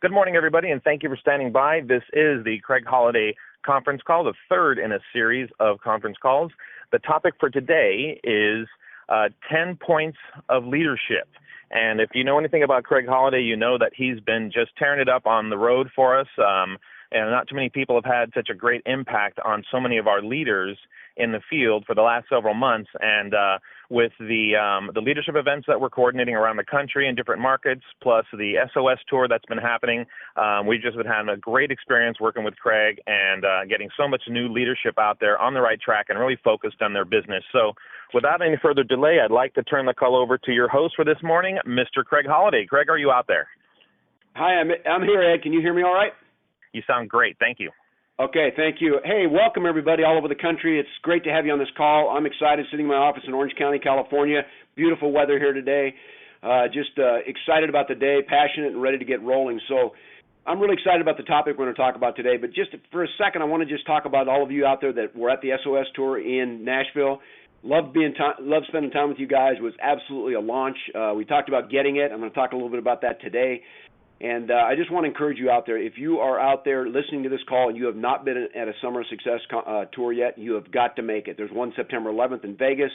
Good morning, everybody, and thank you for standing by. This is the Craig Holiday conference call, the third in a series of conference calls. The topic for today is 10 points of leadership. And if you know anything about Craig Holiday, you know that he's been just tearing it up on the road for us. And not too many people have had such a great impact on so many of our leaders in the field for the last several months. And with the leadership events that we're coordinating around the country in different markets, plus the SOS tour that's been happening, we've just been having a great experience working with Craig and getting so much new leadership out there on the right track and really focused on their business. So without any further delay, I'd like to turn the call over to your host for this morning, Mr. Craig Holiday. Craig, are you out there? Hi, I'm here, Ed. Can you hear me all right? You sound great. Thank you. Okay, thank you. Hey, welcome everybody all over the country. It's great to have you on this call. I'm excited sitting in my office in Orange County, California. Beautiful weather here today. Just excited about the day, passionate and ready to get rolling. So I'm really excited about the topic we're going to talk about today. But just for a second, I want to just talk about all of you out there that were at the SOS tour in Nashville. Love spending time with you guys. It was absolutely a launch. We talked about getting it. I'm going to talk a little bit about that today. And I just want to encourage you out there, if you are out there listening to this call and you have not been at a Summer Success tour yet, you have got to make it. There's one September 11th in Vegas,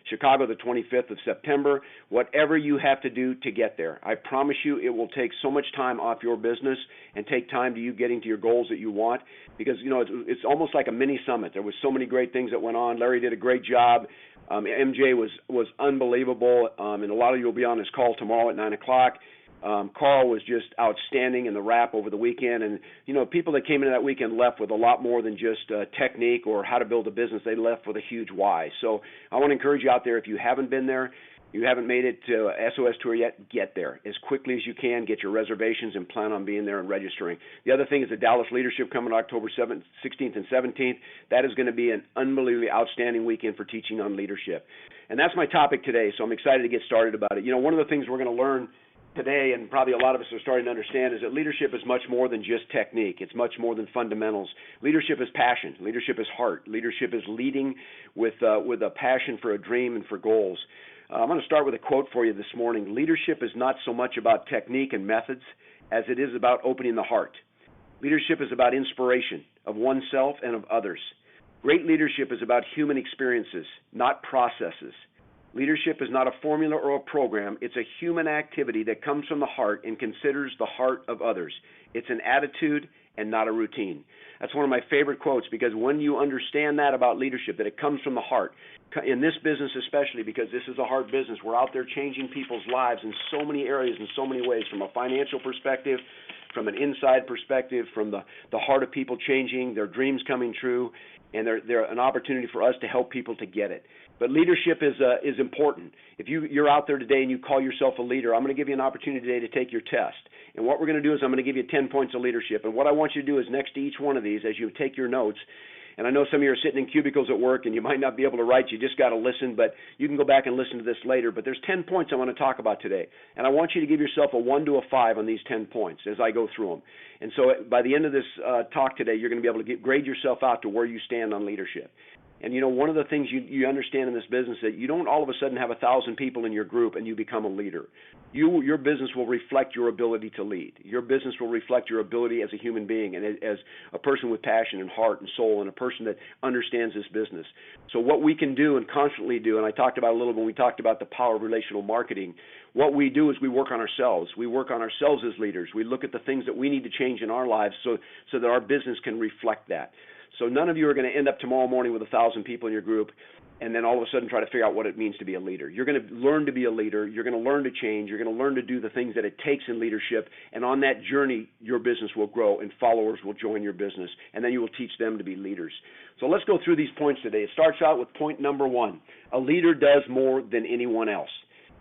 Chicago the 25th of September. Whatever you have to do to get there, I promise you it will take so much time off your business and take time to you getting to your goals that you want, because, you know, it's almost like a mini summit. There was so many great things that went on. Larry did a great job. MJ was unbelievable, and a lot of you will be on this call tomorrow at 9 o'clock. Carl was just outstanding in the wrap over the weekend, and you know, people that came into that weekend left with a lot more than just technique or how to build a business. They left with a huge why. So I want to encourage you out there, if you haven't been there, you haven't made it to SOS Tour yet, get there as quickly as you can. Get your reservations and plan on being there and registering. The other thing is the Dallas Leadership coming October 7th, 16th, and 17th. That is going to be an unbelievably outstanding weekend for teaching on leadership. And that's my topic today, so I'm excited to get started about it. You know, one of the things we're going to learn today, and probably a lot of us are starting to understand, is that leadership is much more than just technique. It's much more than fundamentals. Leadership is passion. Leadership is heart. Leadership is leading with a passion for a dream and for goals. I'm going to start with a quote for you this morning. Leadership is not so much about technique and methods as it is about opening the heart. Leadership is about inspiration of oneself and of others. Great leadership is about human experiences, not processes. Leadership is not a formula or a program. It's a human activity that comes from the heart and considers the heart of others. It's an attitude and not a routine. That's one of my favorite quotes, because when you understand that about leadership, that it comes from the heart, in this business especially, because this is a hard business, we're out there changing people's lives in so many areas, in so many ways, from a financial perspective, from an inside perspective, from the heart of people changing, their dreams coming true, and they're an opportunity for us to help people to get it. But leadership is important. If you're out there today and you call yourself a leader, I'm going to give you an opportunity today to take your test. And what we're going to do is I'm going to give you 10 points of leadership. And what I want you to do is, next to each one of these, as you take your notes, and I know some of you are sitting in cubicles at work and you might not be able to write, you just got to listen, but you can go back and listen to this later. But there's 10 points I want to talk about today. And I want you to give yourself a 1 to a 5 on these 10 points as I go through them. And so by the end of this talk today, you're going to be able to grade yourself out to where you stand on leadership. And, you know, one of the things you understand in this business, that you don't all of a sudden have 1,000 people in your group and you become a leader. Your business will reflect your ability to lead. Your business will reflect your ability as a human being and as a person with passion and heart and soul, and a person that understands this business. So what we can do and constantly do, and I talked about a little when we talked about the power of relational marketing, what we do is we work on ourselves. We work on ourselves as leaders. We look at the things that we need to change in our lives so that our business can reflect that. So none of you are going to end up tomorrow morning with 1,000 people in your group and then all of a sudden try to figure out what it means to be a leader. You're going to learn to be a leader. You're going to learn to change. You're going to learn to do the things that it takes in leadership. And on that journey, your business will grow and followers will join your business. And then you will teach them to be leaders. So let's go through these points today. It starts out with point number 1. A leader does more than anyone else.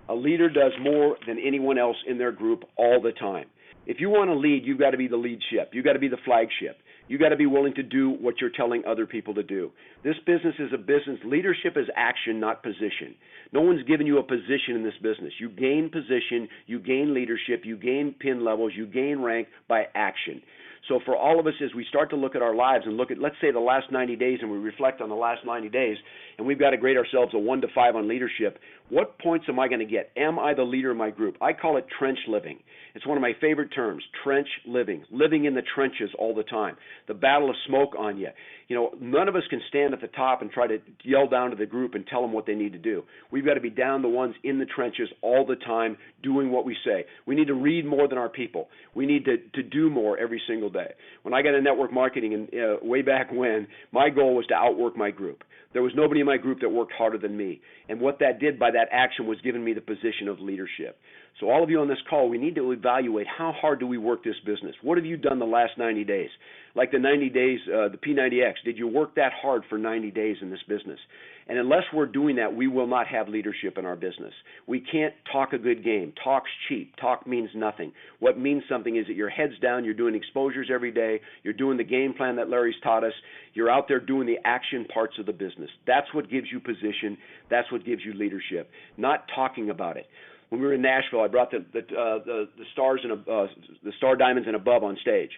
A leader does more than anyone else in their group all the time. If you want to lead, you've got to be the lead ship. You've got to be the flagship. You've got to be willing to do what you're telling other people to do. This business is a business. Leadership is action, not position. No one's given you a position in this business. You gain position, you gain leadership, you gain pin levels, you gain rank by action. So for all of us, as we start to look at our lives and look at, let's say, the last 90 days, and we reflect on the last 90 days, and we've got to grade ourselves a 1 to 5 on leadership, What points am I going to get? Am I the leader of my group? I call it trench living. It's one of my favorite terms, trench living, living in the trenches all the time. The battle of smoke on you. None of us can stand at the top and try to yell down to the group and tell them what they need to do. We've got to be down the ones in the trenches all the time doing what we say. We need to read more than our people. We need to do more every single day. When I got into network marketing and way back when, my goal was to outwork my group. There was nobody in my group that worked harder than me. And what that did by that action was giving me the position of leadership. So all of you on this call, we need to evaluate how hard do we work this business. What have you done the last 90 days? Like the 90 days, the P90X, did you work that hard for 90 days in this business? And unless we're doing that, we will not have leadership in our business. We can't talk a good game. Talk's cheap. Talk means nothing. What means something is that your head's down, you're doing exposures every day, you're doing the game plan that Larry's taught us, you're out there doing the action parts of the business. That's what gives you position. That's what gives you leadership, not talking about it. When we were in Nashville, I brought the stars and the star diamonds and above on stage.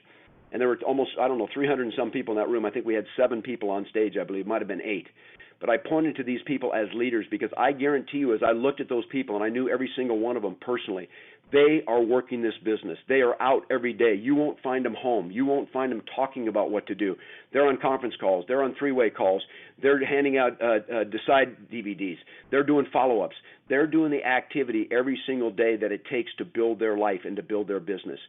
And there were almost, 300 and some people in that room. I think we had 7 people on stage, I believe. It might have been 8. But I pointed to these people as leaders because I guarantee you, as I looked at those people, and I knew every single one of them personally, they are working this business. They are out every day. You won't find them home. You won't find them talking about what to do. They're on conference calls. They're on three-way calls. They're handing out Decide DVDs. They're doing follow-ups. They're doing the activity every single day that it takes to build their life and to build their business.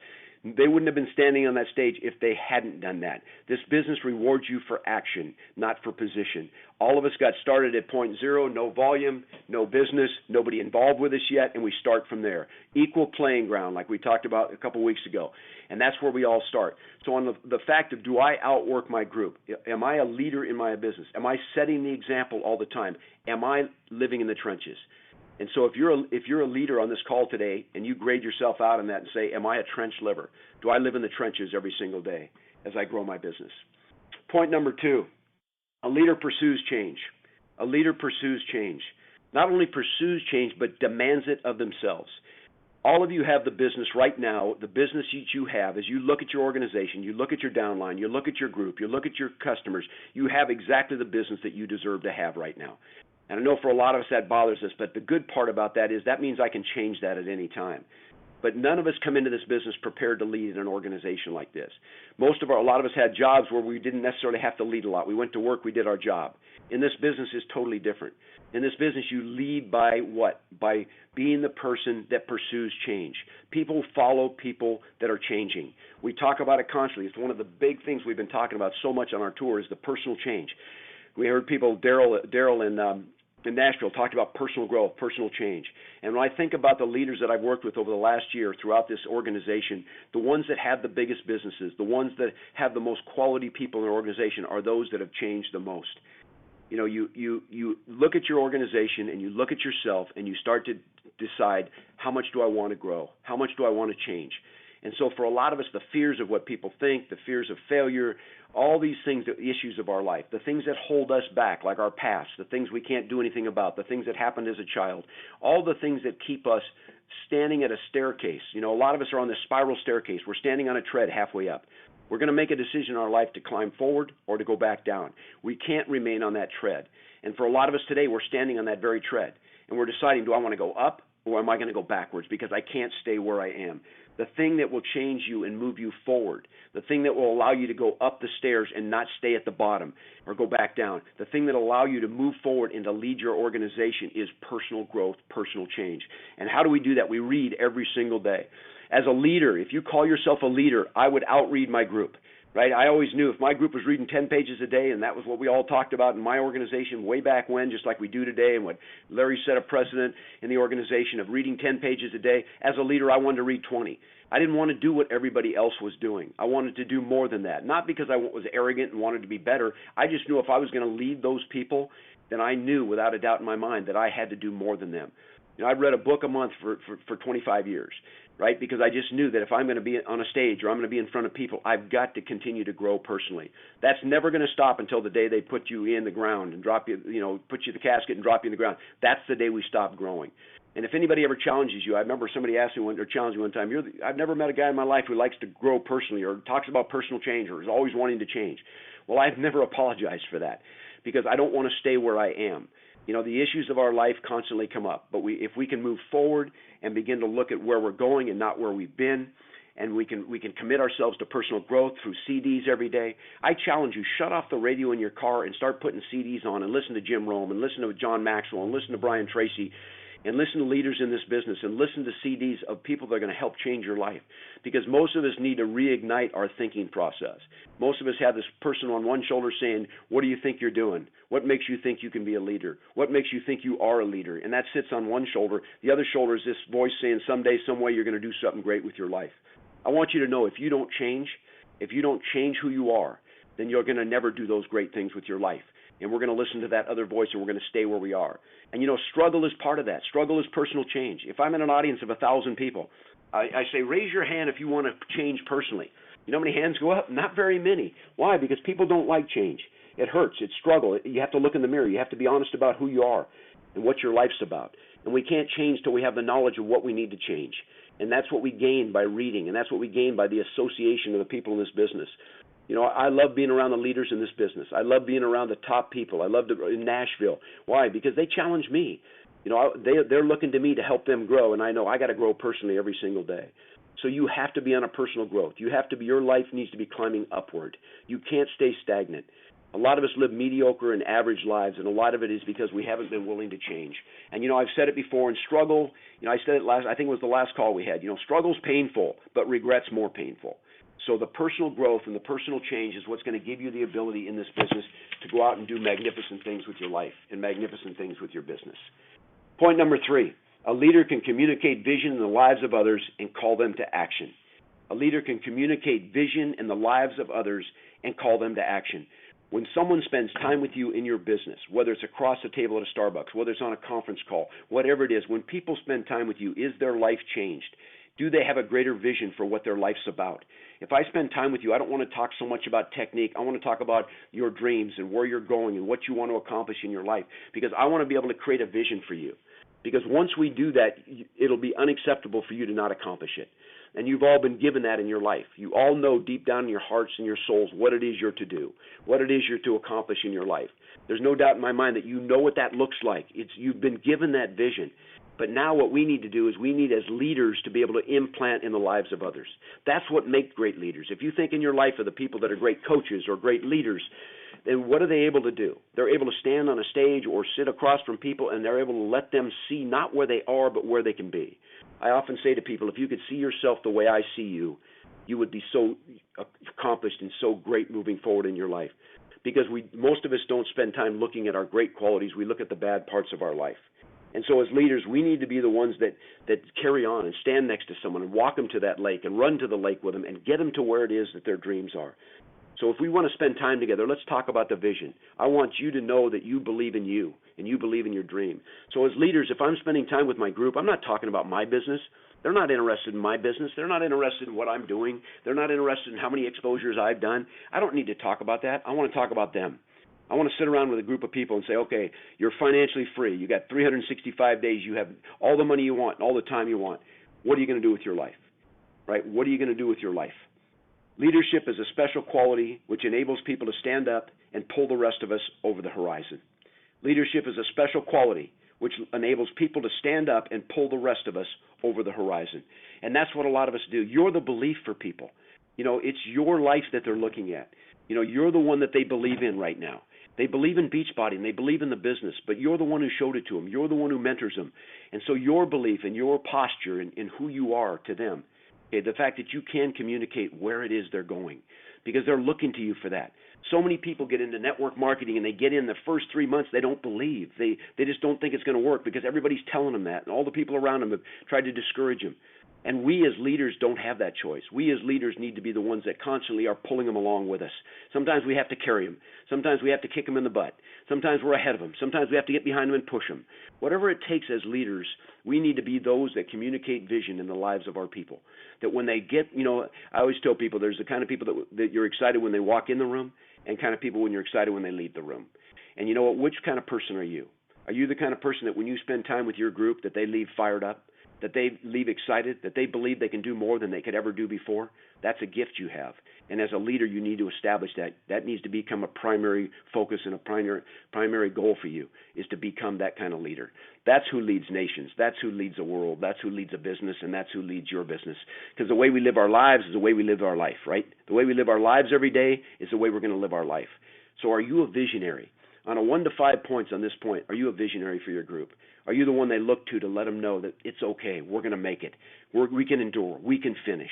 They wouldn't have been standing on that stage if they hadn't done that. This business rewards you for action, not for position. All of us got started at point zero, no volume, no business, nobody involved with us yet, and we start from there. Equal playing ground, like we talked about a couple weeks ago, and that's where we all start. So on the fact of, do I outwork my group? Am I a leader in my business? Am I setting the example all the time? Am I living in the trenches? And so if you're a leader on this call today and you grade yourself out on that and say, am I a trench liver? Do I live in the trenches every single day as I grow my business? Point number 2, a leader pursues change. A leader pursues change. Not only pursues change, but demands it of themselves. All of you have the business right now, the business you have, as you look at your organization, you look at your downline, you look at your group, you look at your customers, you have exactly the business that you deserve to have right now. And I know for a lot of us that bothers us, but the good part about that is that means I can change that at any time. But none of us come into this business prepared to lead in an organization like this. A lot of us had jobs where we didn't necessarily have to lead a lot. We went to work, we did our job. In this business is totally different. In this business, you lead by what? By being the person that pursues change. People follow people that are changing. We talk about it constantly. It's one of the big things we've been talking about so much on our tour is the personal change. We heard people, Daryl in Nashville talked about personal growth, personal change. And when I think about the leaders that I've worked with over the last year throughout this organization, the ones that have the biggest businesses, the ones that have the most quality people in their organization are those that have changed the most. You look at your organization and you look at yourself and you start to decide, how much do I want to grow? How much do I want to change? And so for a lot of us, the fears of what people think, the fears of failure, all these things, the issues of our life, the things that hold us back, like our past, the things we can't do anything about, the things that happened as a child, all the things that keep us standing at a staircase. A lot of us are on this spiral staircase. We're standing on a tread halfway up. We're going to make a decision in our life to climb forward or to go back down. We can't remain on that tread. And for a lot of us today, we're standing on that very tread. And we're deciding, do I want to go up or am I going to go backwards because I can't stay where I am? The thing that will change you and move you forward, the thing that will allow you to go up the stairs and not stay at the bottom or go back down, the thing that will allow you to move forward and to lead your organization is personal growth, personal change. And how do we do that? We read every single day. As a leader, if you call yourself a leader, I would outread my group. Right? I always knew if my group was reading 10 pages a day, and that was what we all talked about in my organization way back when, just like we do today, and what Larry set a precedent in the organization of reading 10 pages a day, as a leader, I wanted to read 20. I didn't want to do what everybody else was doing. I wanted to do more than that. Not because I was arrogant and wanted to be better. I just knew if I was going to lead those people, then I knew without a doubt in my mind that I had to do more than them. I've read a book a month for 25 years. Right? Because I just knew that if I'm going to be on a stage or I'm going to be in front of people, I've got to continue to grow personally. That's never going to stop until the day they put you in the ground and drop you, put you in the casket and drop you in the ground. That's the day we stop growing. And if anybody ever challenges you, I remember somebody asked me or challenged me one time, I've never met a guy in my life who likes to grow personally or talks about personal change or is always wanting to change. Well, I've never apologized for that because I don't want to stay where I am. The issues of our life constantly come up, but if we can move forward and begin to look at where we're going and not where we've been, and we can commit ourselves to personal growth through CDs every day. I challenge you, shut off the radio in your car and start putting CDs on and listen to Jim Rome and listen to John Maxwell and listen to Brian Tracy and listen to leaders in this business and listen to CDs of people that are going to help change your life, because most of us need to reignite our thinking process. Most of us have this person on one shoulder saying, what do you think you're doing? What makes you think you can be a leader? What makes you think you are a leader? And that sits on one shoulder. The other shoulder is this voice saying someday, some way you're going to do something great with your life. I want you to know, if you don't change who you are, then you're going to never do those great things with your life. And we're going to listen to that other voice, and we're going to stay where we are. And struggle is part of that. Struggle is personal change. If I'm in an audience of 1,000 people, I say, raise your hand if you want to change personally. You know how many hands go up? Not very many. Why? Because people don't like change. It hurts. It's struggle. You have to look in the mirror. You have to be honest about who you are and what your life's about. And we can't change till we have the knowledge of what we need to change. And that's what we gain by reading, and that's what we gain by the association of the people in this business. I love being around the leaders in this business. I love being around the top people. I love in Nashville. Why? Because they challenge me. They're looking to me to help them grow, and I know I got to grow personally every single day. So you have to be on a personal growth. Your life needs to be climbing upward. You can't stay stagnant. A lot of us live mediocre and average lives, and a lot of it is because we haven't been willing to change. And, I've said it before, and struggle, I said it I think it was the last call we had, struggle's painful, but regret's more painful. So the personal growth and the personal change is what's going to give you the ability in this business to go out and do magnificent things with your life and magnificent things with your business. Point number 3, a leader can communicate vision in the lives of others and call them to action. A leader can communicate vision in the lives of others and call them to action. When someone spends time with you in your business, whether it's across the table at a Starbucks, whether it's on a conference call, whatever it is, when people spend time with you, is their life changed? Do they have a greater vision for what their life's about? If I spend time with you, I don't want to talk so much about technique. I want to talk about your dreams and where you're going and what you want to accomplish in your life, because I want to be able to create a vision for you. Because once we do that, it'll be unacceptable for you to not accomplish it. And you've all been given that in your life. You all know deep down in your hearts and your souls what it is you're to do, what it is you're to accomplish in your life. There's no doubt in my mind that you know what that looks like. You've been given that vision. But now what we need to do is we need as leaders to be able to implant in the lives of others. That's what makes great leaders. If you think in your life of the people that are great coaches or great leaders, then what are they able to do? They're able to stand on a stage or sit across from people, and they're able to let them see not where they are but where they can be. I often say to people, if you could see yourself the way I see you, you would be so accomplished and so great moving forward in your life. Because most of us don't spend time looking at our great qualities. We look at the bad parts of our life. And so as leaders, we need to be the ones that carry on and stand next to someone and walk them to that lake and run to the lake with them and get them to where it is that their dreams are. So if we want to spend time together, let's talk about the vision. I want you to know that you believe in you and you believe in your dream. So as leaders, if I'm spending time with my group, I'm not talking about my business. They're not interested in my business. They're not interested in what I'm doing. They're not interested in how many exposures I've done. I don't need to talk about that. I want to talk about them. I want to sit around with a group of people and say, okay, you're financially free. You got 365 days. You have all the money you want and all the time you want. What are you going to do with your life? Right? What are you going to do with your life? Leadership is a special quality which enables people to stand up and pull the rest of us over the horizon. Leadership is a special quality which enables people to stand up and pull the rest of us over the horizon. And that's what a lot of us do. You're the belief for people. It's your life that they're looking at. You're the one that they believe in right now. They believe in Beachbody and they believe in the business, but you're the one who showed it to them. You're the one who mentors them. And so your belief and your posture in who you are to them, the fact that you can communicate where it is they're going, because they're looking to you for that. So many people get into network marketing and they get in the first 3 months, they don't believe. They just don't think it's going to work because everybody's telling them that, and all the people around them have tried to discourage them. And we as leaders don't have that choice. We as leaders need to be the ones that constantly are pulling them along with us. Sometimes we have to carry them. Sometimes we have to kick them in the butt. Sometimes we're ahead of them. Sometimes we have to get behind them and push them. Whatever it takes as leaders, we need to be those that communicate vision in the lives of our people. That when they get, I always tell people there's the kind of people that you're excited when they walk in the room and kind of people when you're excited when they leave the room. And you know what? Which kind of person are you? Are you the kind of person that when you spend time with your group that they leave fired up? that they leave excited, that they believe they can do more than they could ever do before, that's a gift you have. And as a leader, you need to establish that. That needs to become a primary focus and a primary goal for you, is to become that kind of leader. That's who leads nations. That's who leads a world. That's who leads a business, and that's who leads your business. Because the way we live our lives is the way we live our life, right? The way we live our lives every day is the way we're going to live our life. So are you a visionary? On a 1 to 5 points on this point, are you a visionary for your group? Are you the one they look to let them know that it's okay, we're going to make it, we can endure, we can finish?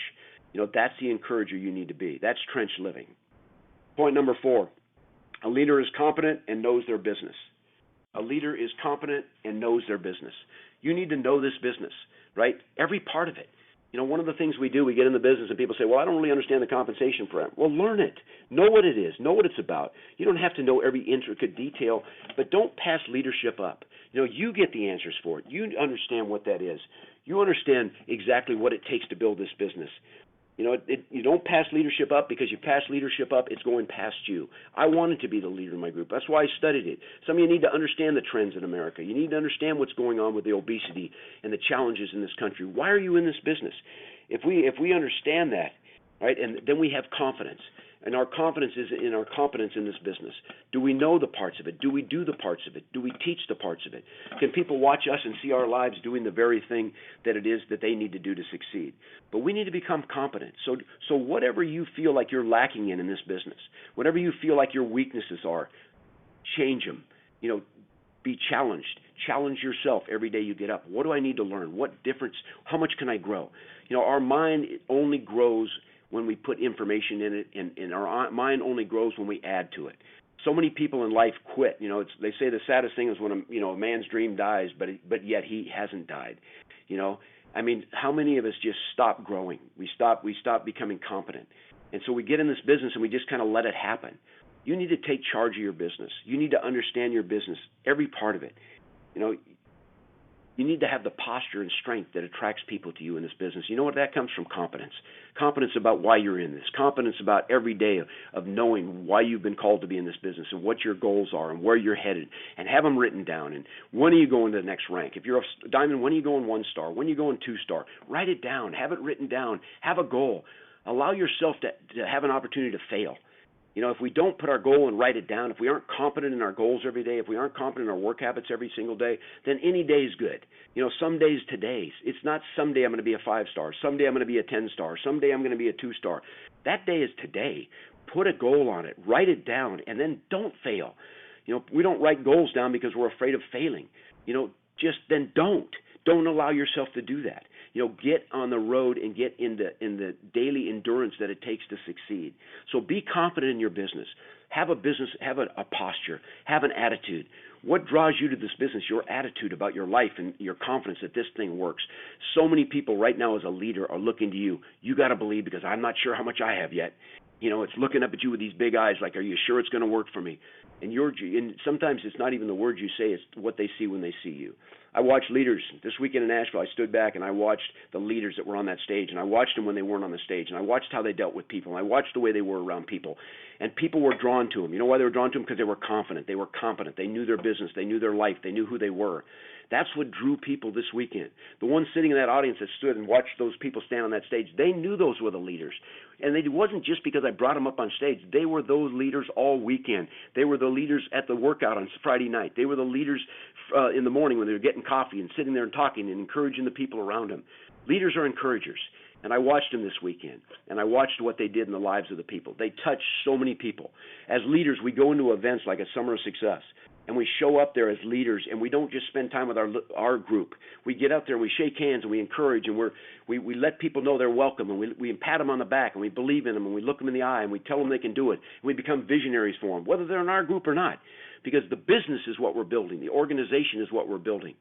That's the encourager you need to be. That's trench living. Point number 4, a leader is competent and knows their business. A leader is competent and knows their business. You need to know this business, right? Every part of it. One of the things we do, we get in the business and people say, well, I don't really understand the compensation program. Well, learn it. Know what it is. Know what it's about. You don't have to know every intricate detail, but don't pass leadership up. You get the answers for it. You understand what that is. You understand exactly what it takes to build this business. You don't pass leadership up, because you pass leadership up, it's going past you. I wanted to be the leader in my group. That's why I studied it. Some of you need to understand the trends in America. You need to understand what's going on with the obesity and the challenges in this country. Why are you in this business? If we understand that, right, and then we have confidence. And our confidence is in our competence in this business. Do we know the parts of it? Do we do the parts of it? Do we teach the parts of it? Can people watch us and see our lives doing the very thing that it is that they need to do to succeed? But we need to become competent. So whatever you feel like you're lacking in this business, whatever you feel like your weaknesses are, change them. Be challenged. Challenge yourself every day you get up. What do I need to learn? What difference? How much can I grow? Our mind only grows when we put information in it, and our mind only grows when we add to it. So many people in life quit. They say the saddest thing is when a man's dream dies, but yet he hasn't died. How many of us just stop growing? We stop becoming competent, and so we get in this business and we just kind of let it happen. You need to take charge of your business. You need to understand your business, every part of it. You need to have the posture and strength that attracts people to you in this business. You know what? That comes from competence. Competence about why you're in this. Competence about every day of knowing why you've been called to be in this business and what your goals are and where you're headed, and have them written down. And when are you going to the next rank? If you're a diamond, when are you going 1 star? When are you going 2 star? Write it down. Have it written down. Have a goal. Allow yourself to have an opportunity to fail. If we don't put our goal and write it down, if we aren't competent in our goals every day, if we aren't competent in our work habits every single day, then any day is good. Some days today's. It's not someday I'm going to be a 5-star. Someday I'm going to be a 10-star. Someday I'm going to be a 2-star. That day is today. Put a goal on it. Write it down, and then don't fail. We don't write goals down because we're afraid of failing. Just then don't. Don't allow yourself to do that. Get on the road and get in the daily endurance that it takes to succeed. So be confident in your business. Have a posture. Have an attitude. What draws you to this business? Your attitude about your life and your confidence that this thing works. So many people right now as a leader are looking to you. You got to believe, because I'm not sure how much I have yet. It's looking up at you with these big eyes like, are you sure it's going to work for me? And sometimes it's not even the words you say, it's what they see when they see you. I watched leaders this weekend in Nashville. I stood back and I watched the leaders that were on that stage, and I watched them when they weren't on the stage, and I watched how they dealt with people, and I watched the way they were around people, and people were drawn to them. You know why they were drawn to them? Because they were confident. They were competent. They knew their business. They knew their life. They knew who they were. That's what drew people this weekend. The ones sitting in that audience that stood and watched those people stand on that stage, they knew those were the leaders. And it wasn't just because I brought them up on stage. They were those leaders all weekend. They were the leaders at the workout on Friday night. They were the leaders in the morning when they were getting coffee and sitting there and talking and encouraging the people around them. Leaders are encouragers. And I watched them this weekend, and I watched what they did in the lives of the people. They touched so many people. As leaders, we go into events like a Summer of Success, and we show up there as leaders, and we don't just spend time with our group. We get out there and we shake hands and we encourage, and we let people know they're welcome, and we pat them on the back, and we believe in them, and we look them in the eye, and we tell them they can do it, and we become visionaries for them, whether they're in our group or not, because the business is what we're building. The organization is what we're building.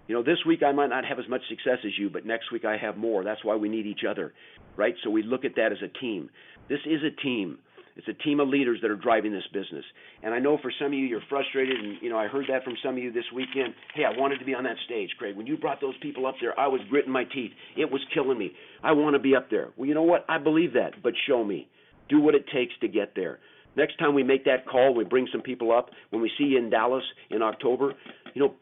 This week I might not have as much success as you, but next week I have more. That's why we need each other, right? So we look at that as a team. This is a team. It's a team of leaders that are driving this business. And I know for some of you, you're frustrated, and I heard that from some of you this weekend. Hey, I wanted to be on that stage, Craig. When you brought those people up there, I was gritting my teeth. It was killing me. I want to be up there. Well, you know what? I believe that, but show me. Do what it takes to get there. Next time we make that call, we bring some people up. When we see you in Dallas in October,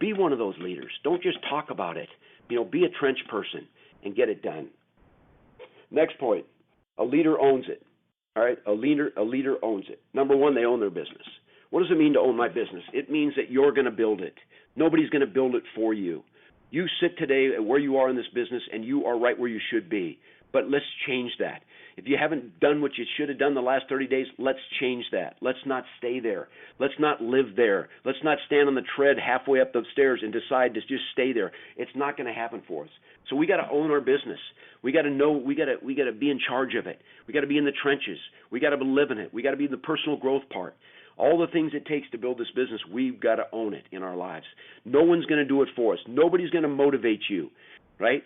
be one of those leaders. Don't just talk about it. Be a trench person and get it done. Next point, a leader owns it. All right, a leader owns it. Number one, they own their business. What does it mean to own my business? It means that you're going to build it. Nobody's going to build it for you. You sit today at where you are in this business, and you are right where you should be. But let's change that. If you haven't done what you should have done the last 30 days, let's change that. Let's not stay there. Let's not live there. Let's not stand on the tread halfway up the stairs and decide to just stay there. It's not going to happen for us. So we got to own our business. We got to know. We got to be in charge of it. We got to be in the trenches. We got to live in it. We got to be in the personal growth part. All the things it takes to build this business, we've got to own it in our lives. No one's going to do it for us. Nobody's going to motivate you, right?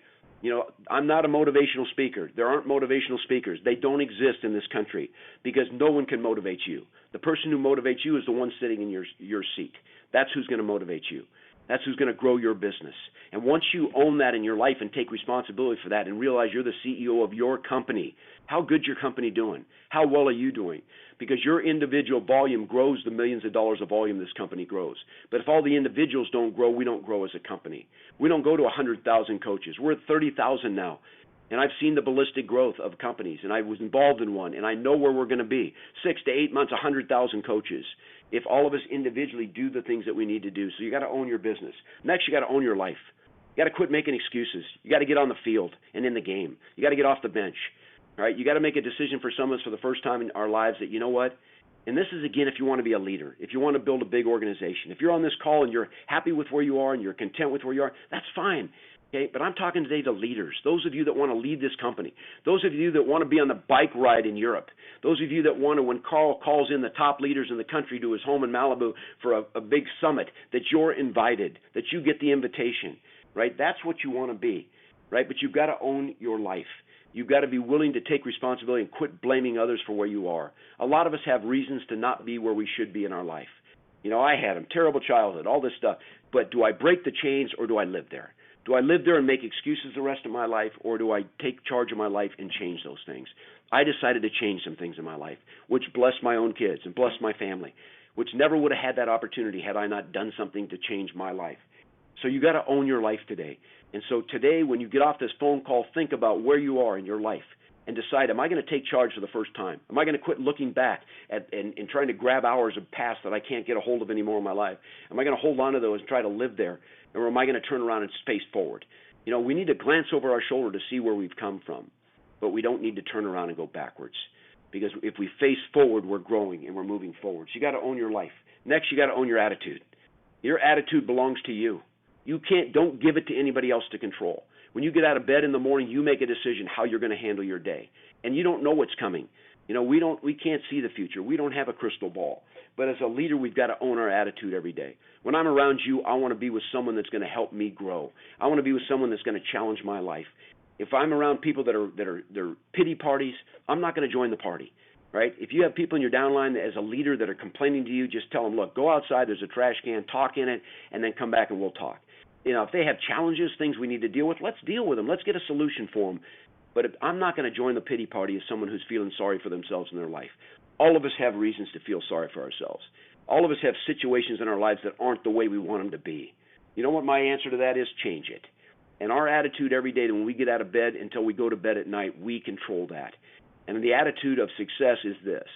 I'm not a motivational speaker. There aren't motivational speakers. They don't exist in this country because no one can motivate you. The person who motivates you is the one sitting in your seat. That's who's going to motivate you. That's who's going to grow your business. And once you own that in your life and take responsibility for that and realize you're the CEO of your company, how good's your company doing? How well are you doing? Because your individual volume grows the millions of dollars of volume this company grows. But if all the individuals don't grow, we don't grow as a company. We don't go to 100,000 coaches. We're at 30,000 now. And I've seen the ballistic growth of companies, and I was involved in one, and I know where we're going to be. 6 to 8 months, 100,000 coaches, if all of us individually do the things that we need to do. So you got to own your business. Next, you got to own your life. You got to quit making excuses. You got to get on the field and in the game. You got to get off the bench. All right, you got to make a decision for some of us for the first time in our lives that, you know what, and this is, again, if you want to be a leader, if you want to build a big organization. If you're on this call and you're happy with where you are and you're content with where you are, that's fine. Okay, but I'm talking today to leaders, those of you that want to lead this company, those of you that want to be on the bike ride in Europe, those of you that want to, when Carl calls in the top leaders in the country to his home in Malibu for a big summit, that you're invited, that you get the invitation, right? That's what you want to be, right? But you've got to own your life. You've got to be willing to take responsibility and quit blaming others for where you are. A lot of us have reasons to not be where we should be in our life. I had them, terrible childhood, all this stuff. But do I break the chains or do I live there? Do I live there and make excuses the rest of my life, or do I take charge of my life and change those things? I decided to change some things in my life, which blessed my own kids and blessed my family, which never would have had that opportunity had I not done something to change my life. So you got to own your life today. And so today, when you get off this phone call, think about where you are in your life and decide, am I going to take charge for the first time? Am I going to quit looking back at and trying to grab hours of past that I can't get a hold of anymore in my life? Am I going to hold on to those and try to live there? Or am I going to turn around and face forward? We need to glance over our shoulder to see where we've come from, but we don't need to turn around and go backwards. Because if we face forward, we're growing and we're moving forward. So you got to own your life. Next, you got to own your attitude. Your attitude belongs to you. Don't give it to anybody else to control. When you get out of bed in the morning, you make a decision how you're going to handle your day. And you don't know what's coming. We can't see the future. We don't have a crystal ball. But as a leader, we've got to own our attitude every day. When I'm around you, I want to be with someone that's going to help me grow. I want to be with someone that's going to challenge my life. If I'm around people that are pity parties, I'm not going to join the party. Right? If you have people in your downline as a leader that are complaining to you, just tell them, look, go outside, there's a trash can, talk in it, and then come back and we'll talk. If they have challenges, things we need to deal with, let's deal with them. Let's get a solution for them. But I'm not going to join the pity party as someone who's feeling sorry for themselves in their life. All of us have reasons to feel sorry for ourselves. All of us have situations in our lives that aren't the way we want them to be. You know what my answer to that is? Change it. And our attitude every day when we get out of bed until we go to bed at night, we control that. And the attitude of success is this,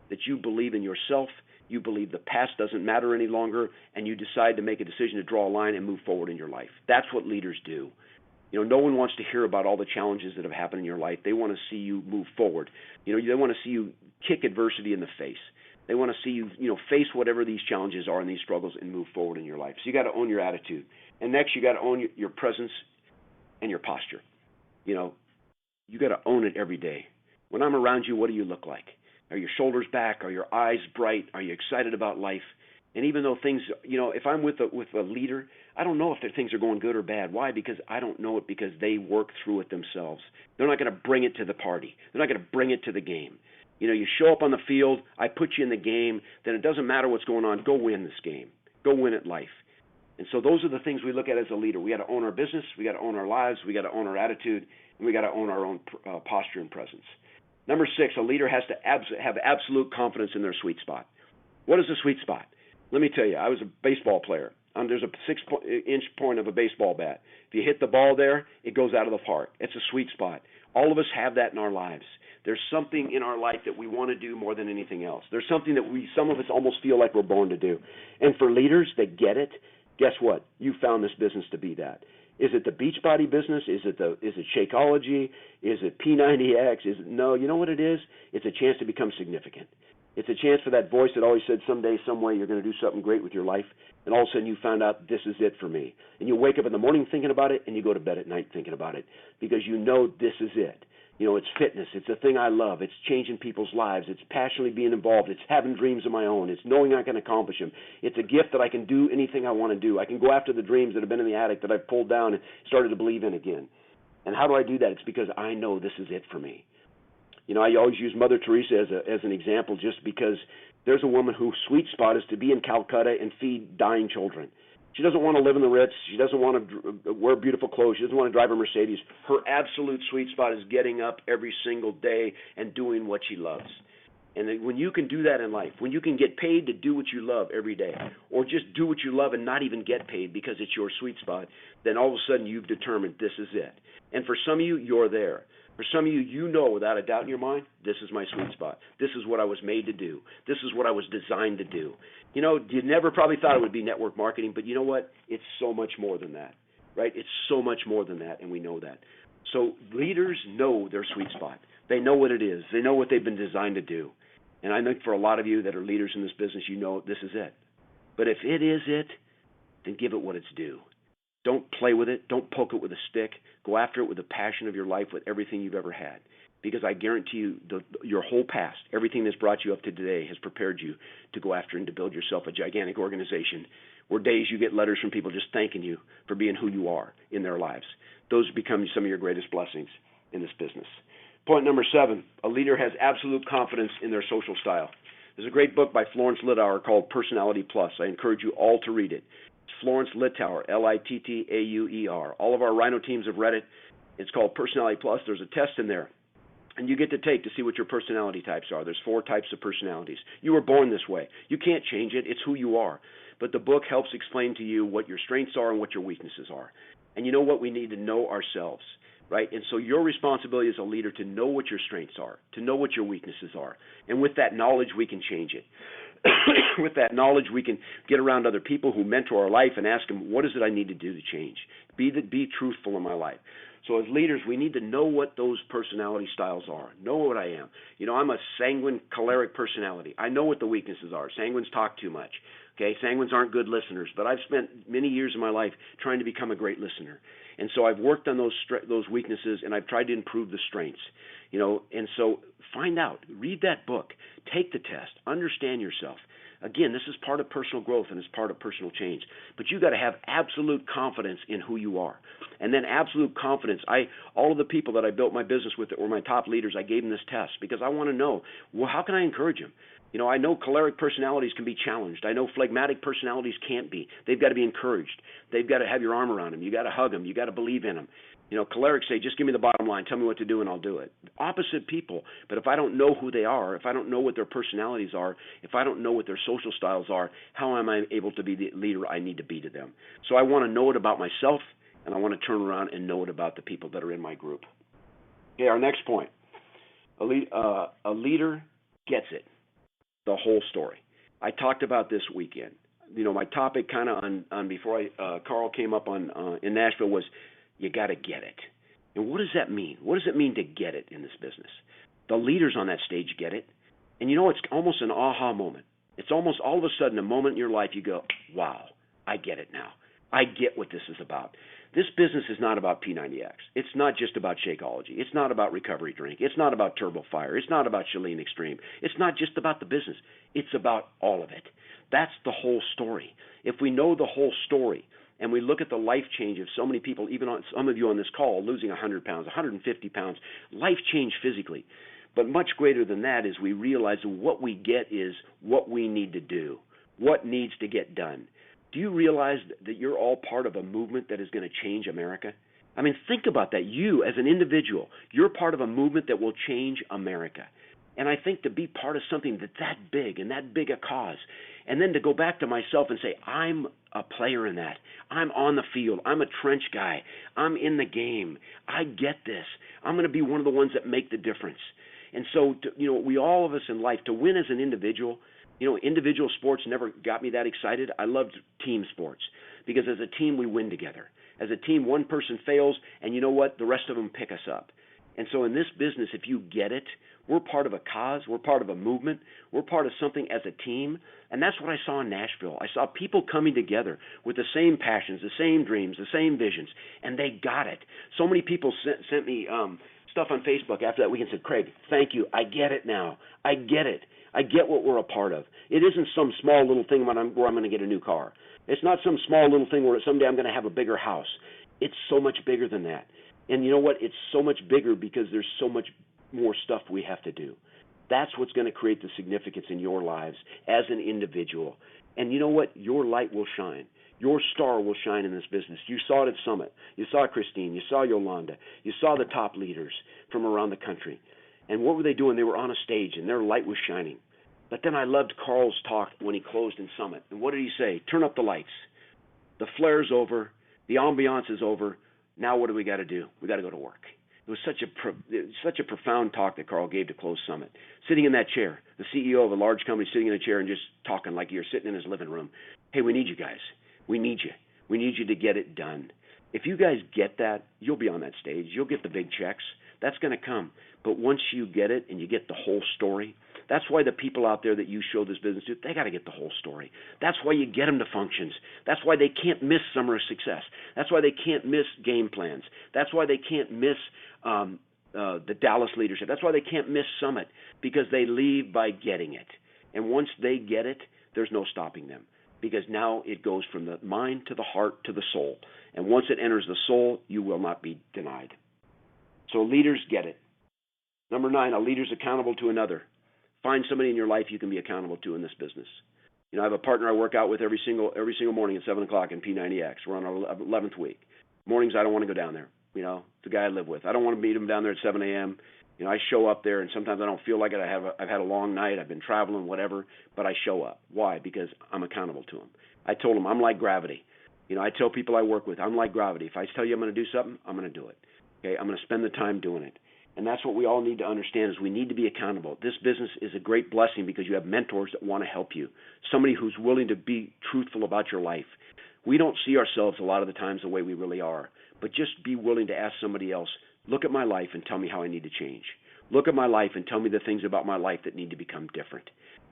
that you believe in yourself, you believe the past doesn't matter any longer, and you decide to make a decision to draw a line and move forward in your life. That's what leaders do. No one wants to hear about all the challenges that have happened in your life. They want to see you move forward. They want to see you kick adversity in the face. They want to see you, face whatever these challenges are and these struggles and move forward in your life. So you got to own your attitude. And next, you got to own your presence and your posture. You got to own it every day. When I'm around you, what do you look like? Are your shoulders back? Are your eyes bright? Are you excited about life? And even though things, if I'm with a leader, I don't know if their things are going good or bad. Why? Because I don't know it, because they work through it themselves. They're not going to bring it to the party. They're not going to bring it to the game. You show up on the field, I put you in the game, then it doesn't matter what's going on. Go win this game. Go win at life. And so those are the things we look at as a leader. We got to own our business. We got to own our lives. We got to own our attitude. And we got to own our own posture and presence. Number 6, a leader has to have absolute confidence in their sweet spot. What is a sweet spot? Let me tell you, I was a baseball player. There's a 6-inch point of a baseball bat. If you hit the ball there, it goes out of the park. It's a sweet spot. All of us have that in our lives. There's something in our life that we want to do more than anything else. There's something that some of us almost feel like we're born to do. And for leaders that get it, guess what? You found this business to be that. Is it the Beachbody business? Is it Shakeology? Is it P90X? No, you know what it is? It's a chance to become significant. It's a chance for that voice that always said someday, some way you're going to do something great with your life, and all of a sudden you found out this is it for me. And you wake up in the morning thinking about it, and you go to bed at night thinking about it because you know this is it. It's fitness. It's a thing I love. It's changing people's lives. It's passionately being involved. It's having dreams of my own. It's knowing I can accomplish them. It's a gift that I can do anything I want to do. I can go after the dreams that have been in the attic that I've pulled down and started to believe in again. And how do I do that? It's because I know this is it for me. I always use Mother Teresa as an example just because there's a woman whose sweet spot is to be in Calcutta and feed dying children. She doesn't want to live in the Ritz. She doesn't want to wear beautiful clothes. She doesn't want to drive a Mercedes. Her absolute sweet spot is getting up every single day and doing what she loves. And when you can do that in life, when you can get paid to do what you love every day, or just do what you love and not even get paid because it's your sweet spot, then all of a sudden you've determined this is it. And for some of you, you're there. For some of you, you know without a doubt in your mind, this is my sweet spot. This is what I was made to do. This is what I was designed to do. You never probably thought it would be network marketing, but you know what? It's so much more than that, right? It's so much more than that, and we know that. So leaders know their sweet spot. They know what it is. They know what they've been designed to do. And I think for a lot of you that are leaders in this business, you know this is it. But if it is it, then give it what it's due. Don't play with it. Don't poke it with a stick. Go after it with the passion of your life, with everything you've ever had. Because I guarantee you, your whole past, everything that's brought you up to today has prepared you to go after and to build yourself a gigantic organization where days you get letters from people just thanking you for being who you are in their lives. Those become some of your greatest blessings in this business. Point number 7, a leader has absolute confidence in their social style. There's a great book by Florence Littauer called Personality Plus. I encourage you all to read it. It's Florence Littauer, Littauer. All of our Rhino teams have read it. It's called Personality Plus. There's a test in there, and you get to take to see what your personality types are. There's 4 types of personalities. You were born this way. You can't change it. It's who you are. But the book helps explain to you what your strengths are and what your weaknesses are. And you know what? We need to know ourselves. Right? And so your responsibility as a leader to know what your strengths are, to know what your weaknesses are. And with that knowledge, we can change it. With that knowledge, we can get around other people who mentor our life and ask them, what is it I need to do to change? Be truthful in my life. So as leaders, we need to know what those personality styles are, know what I am. I'm a sanguine, choleric personality. I know what the weaknesses are. Sanguines talk too much. Okay, sanguines aren't good listeners, but I've spent many years of my life trying to become a great listener. And so I've worked on those weaknesses, and I've tried to improve the strengths. And so find out, read that book, take the test, understand yourself. Again, this is part of personal growth and it's part of personal change. But you got to have absolute confidence in who you are. And then absolute confidence. All of the people that I built my business with that were my top leaders, I gave them this test because I want to know, well, how can I encourage them? I know choleric personalities can be challenged. I know phlegmatic personalities can't be. They've got to be encouraged. They've got to have your arm around them. You got to hug them. You got to believe in them. Cholerics say, just give me the bottom line. Tell me what to do and I'll do it. Opposite people. But if I don't know who they are, if I don't know what their personalities are, if I don't know what their social styles are, how am I able to be the leader I need to be to them? So I want to know it about myself, and I want to turn around and know it about the people that are in my group. Okay, our next point. A leader gets it. The whole story. I talked about this weekend. My topic kind of on before Carl came up on in Nashville was you got to get it. And what does that mean? What does it mean to get it in this business? The leaders on that stage get it. And it's almost an aha moment. It's almost all of a sudden a moment in your life you go, wow, I get it now. I get what this is about. This business is not about P90X. It's not just about Shakeology. It's not about Recovery Drink. It's not about Turbo Fire. It's not about Chalene Extreme. It's not just about the business. It's about all of it. That's the whole story. If we know the whole story and we look at the life change of so many people, even some of you on this call, losing 100 pounds, 150 pounds, life change physically. But much greater than that is we realize that what we get is what we need to do, what needs to get done. Do you realize that you're all part of a movement that is going to change America? I mean, think about that. You, as an individual, you're part of a movement that will change America. And I think to be part of something that big and that big a cause, and then to go back to myself and say, I'm a player in that. I'm on the field. I'm a trench guy. I'm in the game. I get this. I'm going to be one of the ones that make the difference. And so, we all of us in life, to win as an individual, individual sports never got me that excited. I loved team sports because as a team, we win together. As a team, one person fails, and you know what? The rest of them pick us up. And so in this business, if you get it, we're part of a cause, we're part of a movement, we're part of something as a team, and that's what I saw in Nashville. I saw people coming together with the same passions, the same dreams, the same visions, and they got it. So many people sent me stuff on Facebook after that weekend and said, Craig, thank you, I get it now. I get it. I get what we're a part of. It isn't some small little thing where I'm going to get a new car. It's not some small little thing where someday I'm going to have a bigger house. It's so much bigger than that. And you know what? It's so much bigger because there's so much more stuff we have to do. That's what's going to create the significance in your lives as an individual. And you know what? Your light will shine. Your star will shine in this business. You saw it at Summit. You saw Christine. You saw Yolanda. You saw the top leaders from around the country. And what were they doing? They were on a stage, and their light was shining. But then I loved Carl's talk when he closed in Summit. And what did he say? Turn up the lights. The flare's over. The ambiance is over. Now what do we got to do? We got to go to work. It was such a profound talk that Carl gave to close Summit. Sitting in that chair, the CEO of a large company sitting in a chair and just talking like you're sitting in his living room. Hey, we need you guys. We need you. We need you to get it done. If you guys get that, you'll be on that stage. You'll get the big checks. That's going to come. But once you get it and you get the whole story, that's why the people out there that you show this business to, they got to get the whole story. That's why you get them to functions. That's why they can't miss Summer of Success. That's why they can't miss game plans. That's why they can't miss the Dallas leadership. That's why they can't miss Summit, because they leave by getting it. And once they get it, there's no stopping them, because now it goes from the mind to the heart to the soul. And once it enters the soul, you will not be denied. So leaders get it. Number 9, a leader's accountable to another. Find somebody in your life you can be accountable to in this business. I have a partner I work out with every single morning at 7 o'clock in P90X. We're on our 11th week. Mornings, I don't want to go down there. It's the guy I live with. I don't want to meet him down there at 7 a.m. I show up there, and sometimes I don't feel like it. I've had a long night. I've been traveling, whatever, but I show up. Why? Because I'm accountable to him. I told him I'm like gravity. I tell people I work with, I'm like gravity. If I tell you I'm going to do something, I'm going to do it. Okay, I'm going to spend the time doing it. And that's what we all need to understand, is we need to be accountable. This business is a great blessing because you have mentors that want to help you, somebody who's willing to be truthful about your life. We don't see ourselves a lot of the times the way we really are, but just be willing to ask somebody else, look at my life and tell me how I need to change. Look at my life and tell me the things about my life that need to become different.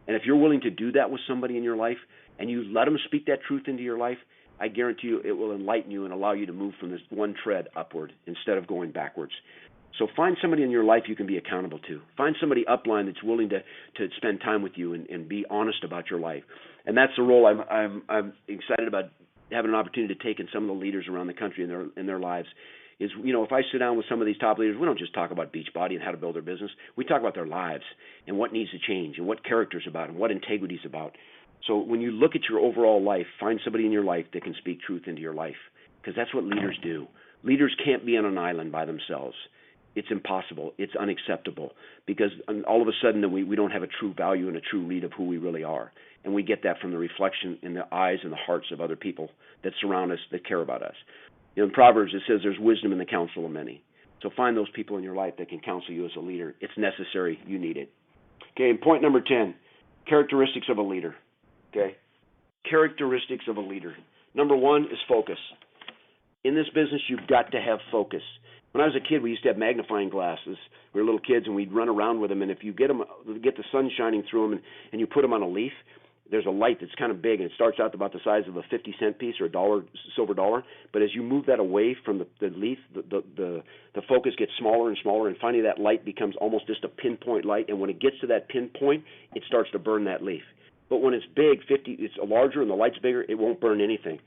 And if you're willing to do that with somebody in your life and you let them speak that truth into your life, I guarantee you it will enlighten you and allow you to move from this one tread upward instead of going backwards. So find somebody in your life you can be accountable to. Find somebody upline that's willing to spend time with you and be honest about your life. And that's the role I'm excited about having an opportunity to take in some of the leaders around the country in their lives. Is, if I sit down with some of these top leaders, we don't just talk about Beachbody and how to build their business. We talk about their lives and what needs to change and what character's about and what integrity's about. So when you look at your overall life, find somebody in your life that can speak truth into your life, because that's what leaders do. Leaders can't be on an island by themselves. It's impossible. It's unacceptable, because all of a sudden we don't have a true value and a true read of who we really are. And we get that from the reflection in the eyes and the hearts of other people that surround us, that care about us. In Proverbs, it says there's wisdom in the counsel of many. So find those people in your life that can counsel you as a leader. It's necessary. You need it. Okay, and point number 10, characteristics of a leader. Okay, characteristics of a leader. Number 1 is focus. In this business, you've got to have focus. When I was a kid, we used to have magnifying glasses. We were little kids, and we'd run around with them. And if you get the sun shining through them, and you put them on a leaf, there's a light that's kind of big, and it starts out about the size of a 50-cent piece or a silver dollar. But as you move that away from the leaf, the focus gets smaller and smaller, and finally that light becomes almost just a pinpoint light. And when it gets to that pinpoint, it starts to burn that leaf. But when it's big, it's larger, and the light's bigger, it won't burn anything.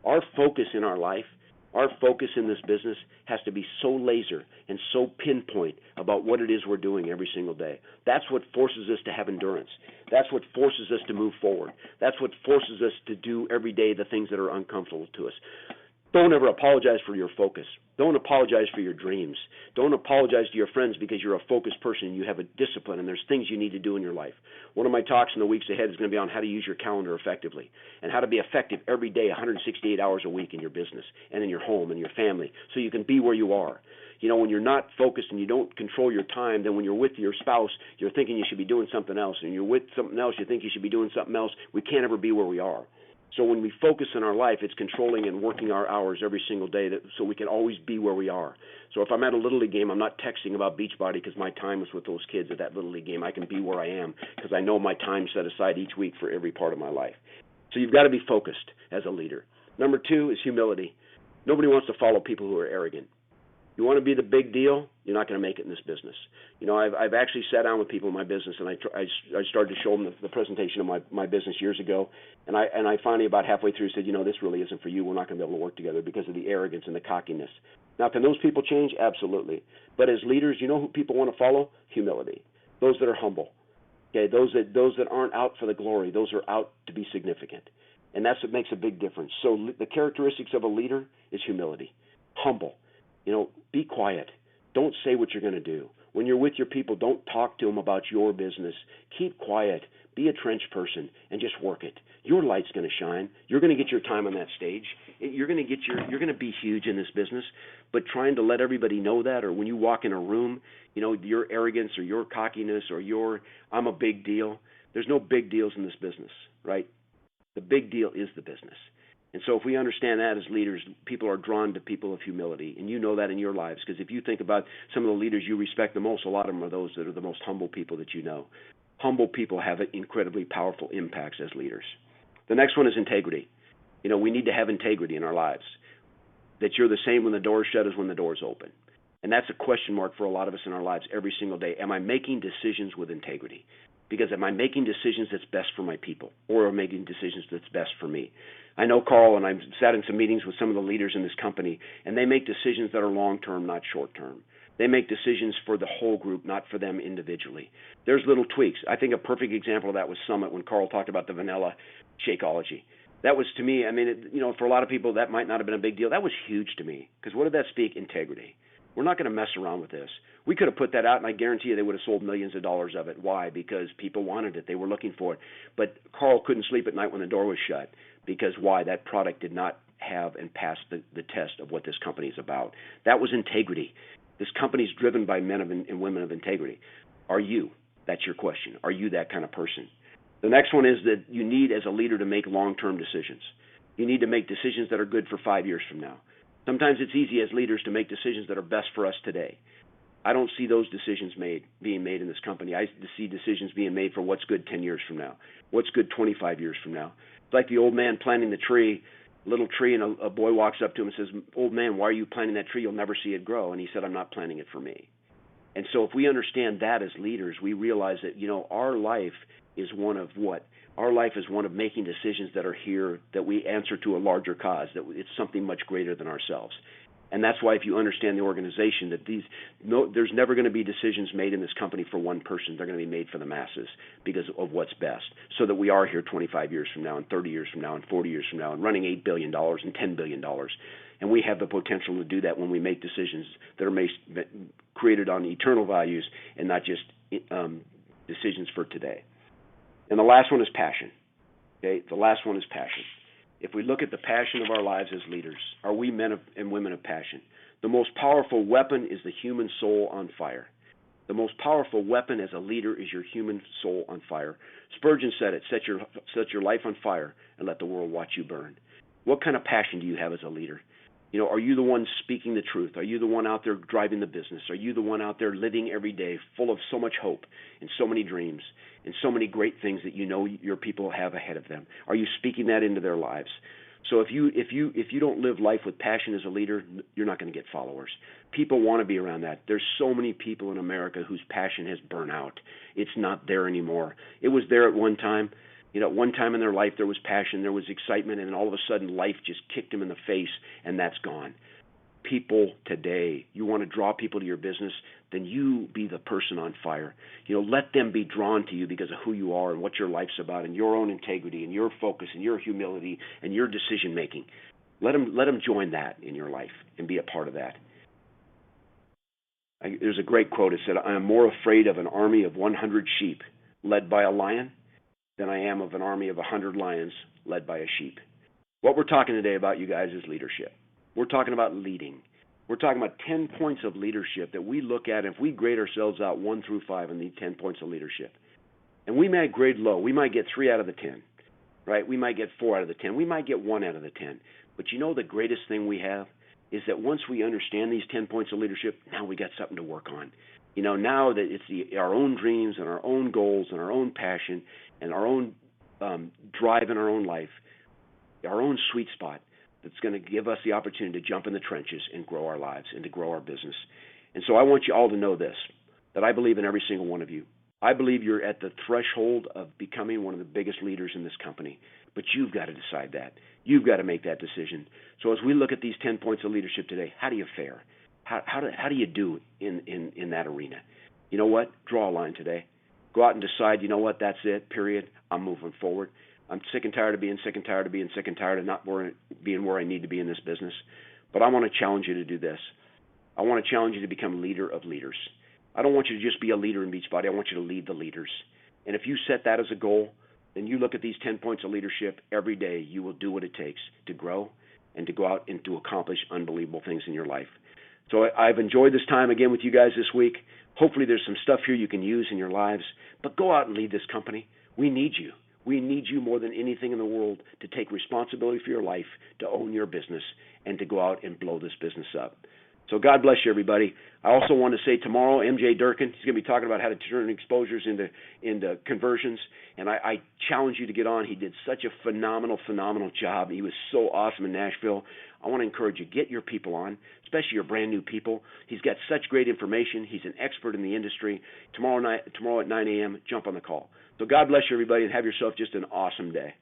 Our focus in our life, our focus in this business has to be so laser and so pinpoint about what it is we're doing every single day. That's what forces us to have endurance. That's what forces us to move forward. That's what forces us to do every day the things that are uncomfortable to us. Don't ever apologize for your focus. Don't apologize for your dreams. Don't apologize to your friends because you're a focused person and you have a discipline and there's things you need to do in your life. One of my talks in the weeks ahead is going to be on how to use your calendar effectively and how to be effective every day, 168 hours a week in your business and in your home and your family so you can be where you are. When you're not focused and you don't control your time, then when you're with your spouse, you're thinking you should be doing something else. And you're with something else, you think you should be doing something else. We can't ever be where we are. So when we focus in our life, it's controlling and working our hours every single day so we can always be where we are. So if I'm at a Little League game, I'm not texting about Beachbody because my time is with those kids at that Little League game. I can be where I am because I know my time set aside each week for every part of my life. So you've got to be focused as a leader. Number 2 is humility. Nobody wants to follow people who are arrogant. You want to be the big deal, you're not going to make it in this business. I've actually sat down with people in my business, and I started to show them the presentation of my business years ago, and I finally about halfway through said, this really isn't for you. We're not going to be able to work together because of the arrogance and the cockiness. Now, can those people change? Absolutely. But as leaders, you know who people want to follow? Humility. Those that are humble. Okay, those that aren't out for the glory. Those are out to be significant, and that's what makes a big difference. So the characteristics of a leader is humility, humble. Be quiet. Don't say what you're going to do. When you're with your people, don't talk to them about your business. Keep quiet. Be a trench person and just work it. Your light's going to shine. You're going to get your time on that stage. You're going to be huge in this business. But trying to let everybody know that, or when you walk in a room, your arrogance or your cockiness or your I'm a big deal. There's no big deals in this business, right? The big deal is the business. And so if we understand that as leaders, people are drawn to people of humility. And you know that in your lives, because if you think about some of the leaders you respect the most, a lot of them are those that are the most humble people that you know. Humble people have incredibly powerful impacts as leaders. The next one is integrity. We need to have integrity in our lives, that you're the same when the door is shut as when the door is open. And that's a question mark for a lot of us in our lives every single day. Am I making decisions with integrity? Because am I making decisions that's best for my people, or am I making decisions that's best for me? I know Carl, and I've sat in some meetings with some of the leaders in this company, and they make decisions that are long-term, not short-term. They make decisions for the whole group, not for them individually. There's little tweaks. I think a perfect example of that was Summit when Carl talked about the vanilla Shakeology. That was, to me, for a lot of people, that might not have been a big deal. That was huge to me, because what did that speak? Integrity. We're not going to mess around with this. We could have put that out, and I guarantee you they would have sold millions of dollars of it. Why? Because people wanted it. They were looking for it. But Carl couldn't sleep at night when the door was shut. Because why? That product did not have and pass the test of what this company is about. That was integrity. This company is driven by men and women of integrity. Are you? That's your question. Are you that kind of person? The next one is that you need, as a leader, to make long-term decisions. You need to make decisions that are good for 5 years from now. Sometimes it's easy as leaders to make decisions that are best for us today. I don't see those decisions being made in this company. I see decisions being made for what's good 10 years from now, what's good 25 years from now. It's like the old man planting the tree, little tree, and a boy walks up to him and says, "Old man, why are you planting that tree? You'll never see it grow." And he said, "I'm not planting it for me." And so if we understand that as leaders, we realize that, our life is one of what? Our life is one of making decisions that are here, that we answer to a larger cause, that it's something much greater than ourselves. And that's why if you understand the organization, that there's never going to be decisions made in this company for one person. They're going to be made for the masses because of what's best, so that we are here 25 years from now and 30 years from now and 40 years from now and running $8 billion and $10 billion. And we have the potential to do that when we make decisions that are created on eternal values and not just decisions for today. And the last one is passion. Okay, the last one is passion. If we look at the passion of our lives as leaders, are we men and women of passion? The most powerful weapon is the human soul on fire. The most powerful weapon as a leader is your human soul on fire. Spurgeon said it, set your life on fire and let the world watch you burn. What kind of passion do you have as a leader? Are you the one speaking the truth? Are you the one out there driving the business? Are you the one out there living every day full of so much hope and so many dreams and so many great things that your people have ahead of them? Are you speaking that into their lives? So if you don't live life with passion as a leader, you're not going to get followers. People want to be around that. There's so many people in America whose passion has burned out. It's not there anymore. It was there at one time. At one time in their life there was passion, there was excitement, and all of a sudden life just kicked them in the face, and that's gone. People today, you want to draw people to your business, then you be the person on fire. Let them be drawn to you because of who you are and what your life's about and your own integrity and your focus and your humility and your decision making. Let them join that in your life and be a part of that. There's a great quote. It said, "I am more afraid of an army of 100 sheep led by a lion than I am of an army of 100 lions led by a sheep." What we're talking today about, you guys, is leadership. We're talking about leading. We're talking about 10 points of leadership that we look at. If we grade ourselves out 1 through 5 on these 10 points of leadership, and we might grade low. We might get 3 out of the 10, right? We might get 4 out of the 10. We might get 1 out of the 10. But you know the greatest thing we have is that once we understand these 10 points of leadership, now we got something to work on. Now that it's our own dreams and our own goals and our own passion and our own drive in our own life, our own sweet spot that's going to give us the opportunity to jump in the trenches and grow our lives and to grow our business. And so I want you all to know this, that I believe in every single one of you. I believe you're at the threshold of becoming one of the biggest leaders in this company, but you've got to decide that. You've got to make that decision. So as we look at these 10 points of leadership today, how do you fare? How do you do in that arena? You know what? Draw a line today. Go out and decide, you know what, that's it, period. I'm moving forward. I'm sick and tired of being sick and tired of being sick and tired of not being where I need to be in this business. But I want to challenge you to do this. I want to challenge you to become a leader of leaders. I don't want you to just be a leader in Beachbody. I want you to lead the leaders. And if you set that as a goal, then you look at these 10 points of leadership every day. You will do what it takes to grow and to go out and to accomplish unbelievable things in your life. So I've enjoyed this time again with you guys this week. Hopefully there's some stuff here you can use in your lives. But go out and lead this company. We need you. We need you more than anything in the world to take responsibility for your life, to own your business, and to go out and blow this business up. So God bless you, everybody. I also want to say tomorrow, MJ Durkin, he's going to be talking about how to turn exposures into conversions. And I challenge you to get on. He did such a phenomenal job. He was so awesome in Nashville. I want to encourage you, get your people on, especially your brand new people. He's got such great information. He's an expert in the industry. Tomorrow at 9 a.m., jump on the call. So God bless you, everybody, and have yourself just an awesome day.